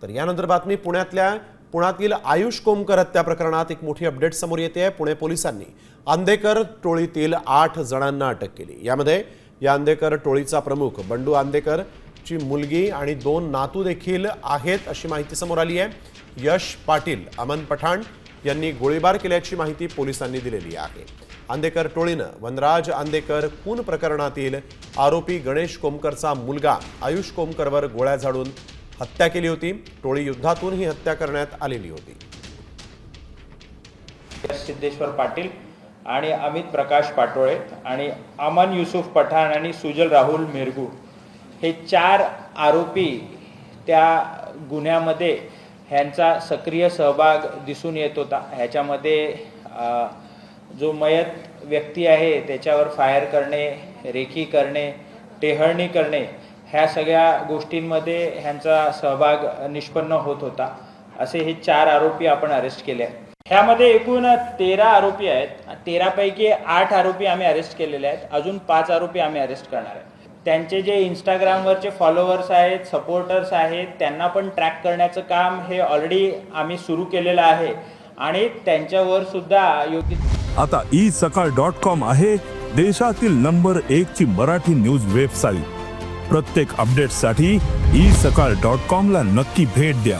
तर यानंतर बातमी पुण्यातील आयुष कोमकर हत्या प्रकरणात एक मोठी अपडेट समोर येते आहे। पुणे पोलिसांनी आंदेकर टोळीतील 8 जणांना अटक केली। यामध्ये या आंदेकर टोळीचा प्रमुख बंडू आंदेकर ची मुलगी आणि 2 नातू देखील आहेत अशी माहिती समोर आली आहे। यश पाटील, अमन पठाण यांनी गोळीबार केल्याची माहिती पोलिसांनी दिलेली आहे। आंदेकर टोळीनं वनराज आंदेकर खून प्रकरणातील आरोपी गणेश कोमकरचा मुलगा आयुष कोमकरवर गोळ्या झाडून हत्या केली होती। टोळी युद्धातून ही हत्या करण्यात आलेली होती। सिद्धेश्वर पाटील आणि अमित प्रकाश पाटोळे आणि अमन युसुफ पठाण आणि सुजल राहुल मिरगू हे 4 आरोपी त्या गुन्ह्यामध्ये ह्यांचा सक्रिय सहभाग दिसून येत होता। ह्याच्यामध्ये जो मयत व्यक्ती आहे त्याच्यावर फायर करणे, रेकी करणे, टेहळणी करणे ह्या सगळ्या गोष्टींमध्ये ह्यांचा सहभाग निष्पन्न होत होता। असे हे 4 आरोपी आपण अरेस्ट केले आहेत। ह्यामध्ये एकूण 13 आरोपी आहेत। 13 पैकी 8 आरोपी आम्ही अरेस्ट केलेले आहेत। अजून 5 आरोपी आम्ही अरेस्ट करणार आहेत। त्यांचे जे इंस्टाग्रामवरचे फॉलोअर्स आहेत, सपोर्टर्स आहेत, त्यांना पण ट्रॅक करण्याचं काम हे ऑलरेडी आम्ही सुरू केलेलं आहे आणि त्यांच्यावर सुद्धा योग्य आता isakal.com आहे देशातील नंबर 1 ची मराठी न्यूज वेबसाईट। प्रत्येक अपडेटसाठी isakal.com ला नक्की भेट द्या।